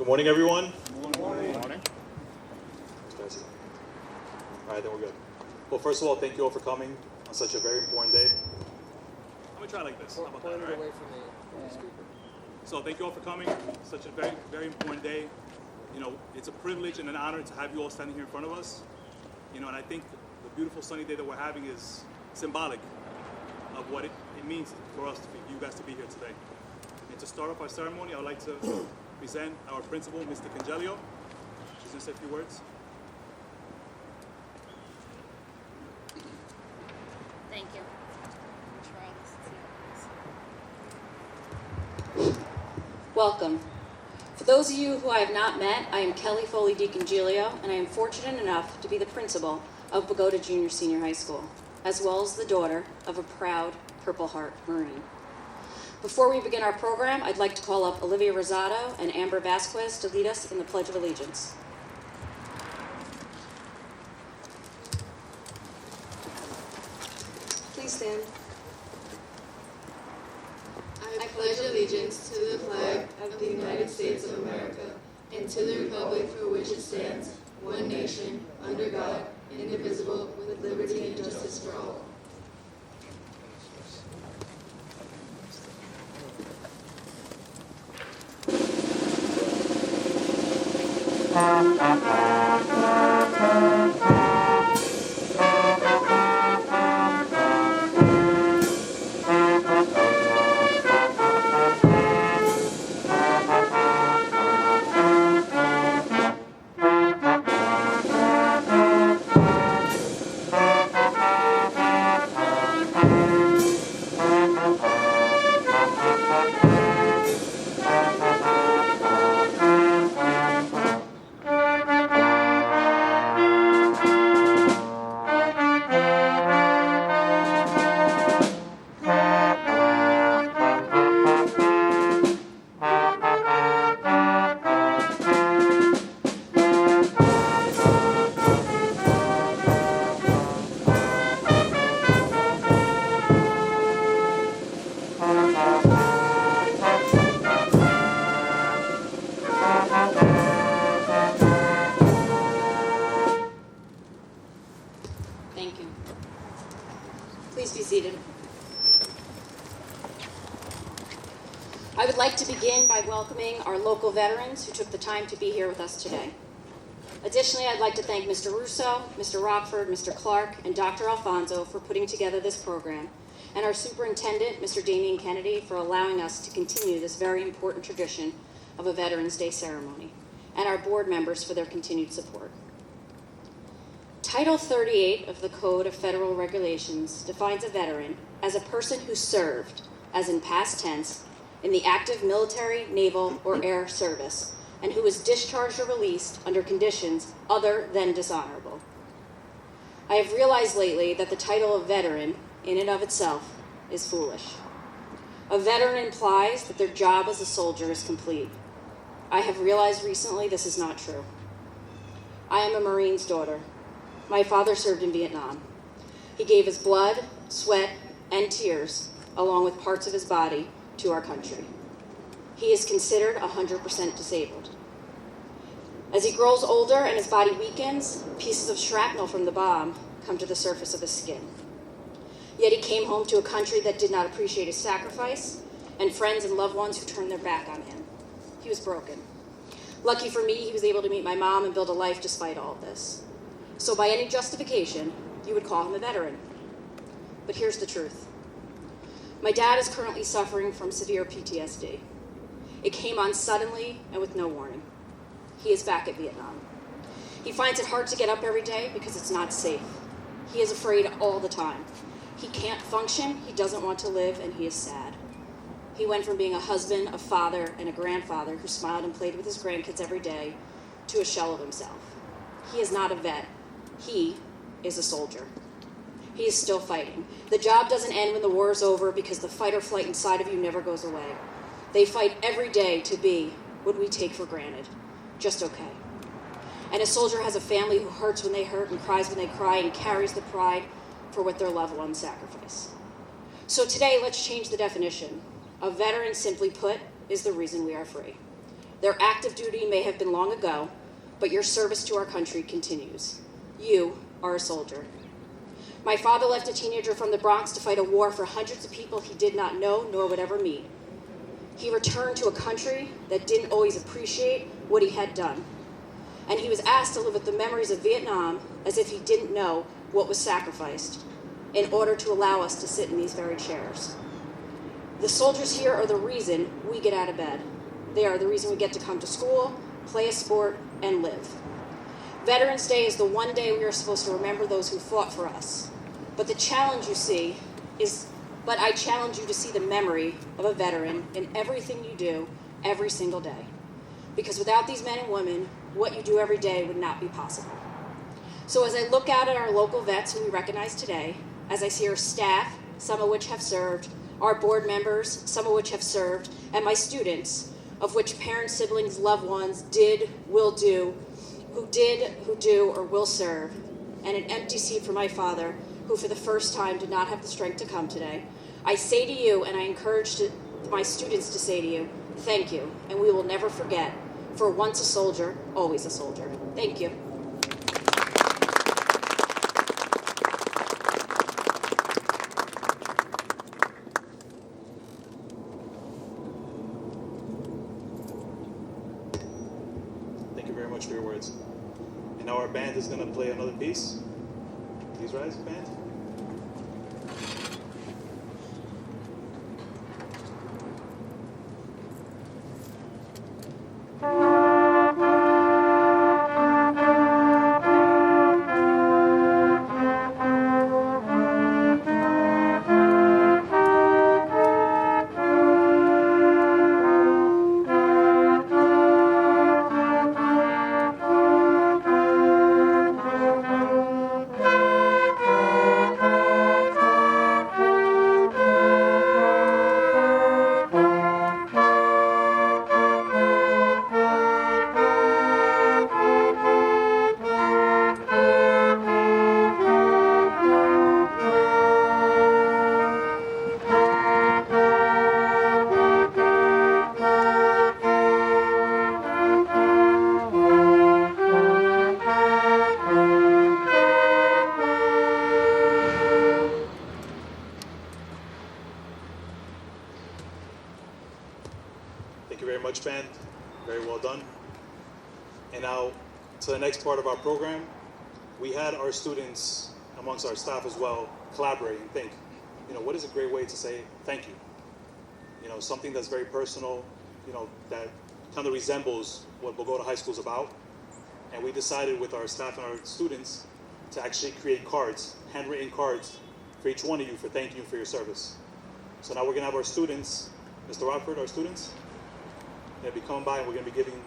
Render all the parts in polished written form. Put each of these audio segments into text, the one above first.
Good morning, everyone. Good morning. All right, then we're good. Well, first of all, thank you all for coming on such a very important day. I'm going to try like this. How about that, all right? Away from the speaker. So thank you all for coming. Such a very, very important day. You know, it's a privilege and an honor to have you all standing here in front of us. You know, and I think the beautiful sunny day that we're having is symbolic of what it means for us, for you guys to be here today. And to start off our ceremony, I would like to present our principal, Mr. Congelio. She's going to say a few words. Thank you. Welcome. For those of you who I have not met, I am Kelly Foley DiCongilio, and I am fortunate enough to be the principal of Bogota Junior Senior High School, as well as the daughter of a proud Purple Heart Marine. Before we begin our program, I'd like to call up Olivia Rosado and Amber Vasquez to lead us in the Pledge of Allegiance. Please stand. I pledge allegiance to the flag of the United States of America and to the republic for which it stands, one nation, under God, indivisible, with liberty and justice for all. Thank you. Please be seated. I would like to begin by welcoming our local veterans who took the time to be here with us today. Additionally, I'd like to thank Mr. Russo, Mr. Rockford, Mr. Clark, and Dr. Alfonso for putting together this program, and our superintendent, Mr. Damian Kennedy, for allowing us to continue this very important tradition of a Veterans Day ceremony, and our board members for their continued support. Title 38 of the Code of Federal Regulations defines a veteran as a person who served, as in past tense, in the active military, naval, or air service, and who was discharged or released under conditions other than dishonorable. I have realized lately that the title of veteran, in and of itself, is foolish. A veteran implies that their job as a soldier is complete. I have realized recently this is not true. I am a Marine's daughter. My father served in Vietnam. He gave his blood, sweat, and tears, along with parts of his body, to our country. He is considered 100% disabled. As he grows older and his body weakens, pieces of shrapnel from the bomb come to the surface of his skin. Yet he came home to a country that did not appreciate his sacrifice, and friends and loved ones who turned their back on him. He was broken. Lucky for me, he was able to meet my mom and build a life despite all of this. So by any justification, you would call him a veteran. But here's the truth. My dad is currently suffering from severe PTSD. It came on suddenly and with no warning. He is back at Vietnam. He finds it hard to get up every day because it's not safe. He is afraid all the time. He can't function, he doesn't want to live, and he is sad. He went from being a husband, a father, and a grandfather who smiled and played with his grandkids every day to a shell of himself. He is not a vet. He is a soldier. He is still fighting. The job doesn't end when the war is over because the fight or flight inside of you never goes away. They fight every day to be what we take for granted, just okay. And a soldier has a family who hurts when they hurt and cries when they cry and carries the pride for what their loved ones sacrifice. So today, let's change the definition. A veteran, simply put, is the reason we are free. Their active duty may have been long ago, but your service to our country continues. You are a soldier. My father left a teenager from the Bronx to fight a war for hundreds of people he did not know nor would ever meet. He returned to a country that didn't always appreciate what he had done. And he was asked to live with the memories of Vietnam as if he didn't know what was sacrificed in order to allow us to sit in these very chairs. The soldiers here are the reason we get out of bed. They are the reason we get to come to school, play a sport, and live. Veterans Day is the one day we are supposed to remember those who fought for us. But I challenge you to see the memory of a veteran in everything you do every single day. Because without these men and women, what you do every day would not be possible. So as I look out at our local vets who we recognize today, as I see our staff, some of which have served, our board members, some of which have served, and my students, of which parents, siblings, loved ones who do, or will serve, and an empty seat for my father, who for the first time did not have the strength to come today, I say to you, and I encourage my students to say to you, thank you, and we will never forget, for once a soldier, always a soldier. Thank you. Thank you very much for your words. And now our band is going to play another piece. Please rise, band. Thank you very much, band. Very well done. And now, to the next part of our program, we had our students, amongst our staff as well, collaborate and think, what is a great way to say thank you? Something that's very personal, that kind of resembles what Bogota High School is about. And we decided with our staff and our students to actually create cards, handwritten cards, for each one of you for thanking you for your service. So now we're going to have our students, Mr. Rockford, our students, going to be coming by and we're going to be giving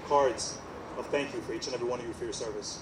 cards of thank you for each and every one of you for your service.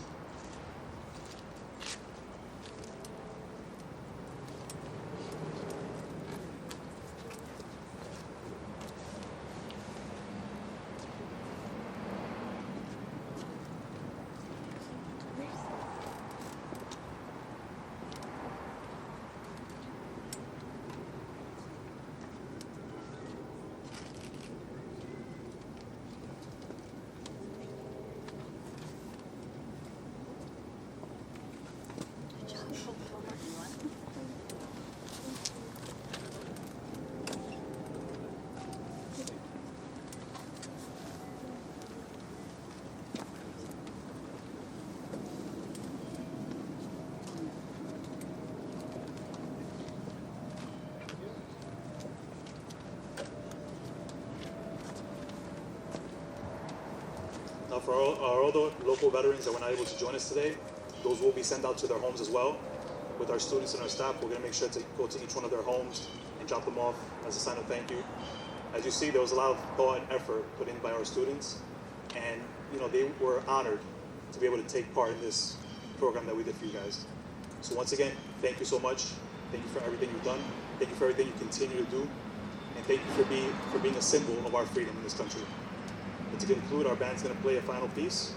Now for our other local veterans that were not able to join us today, those will be sent out to their homes as well. With our students and our staff, we're going to make sure to go to each one of their homes and drop them off as a sign of thank you. As you see, there was a lot of thought and effort put in by our students, and they were honored to be able to take part in this program that we did for you guys. So once again, thank you so much. Thank you for everything you've done. Thank you for everything you continue to do, and thank you for being a symbol of our freedom in this country. And to conclude, our band's going to play a final piece.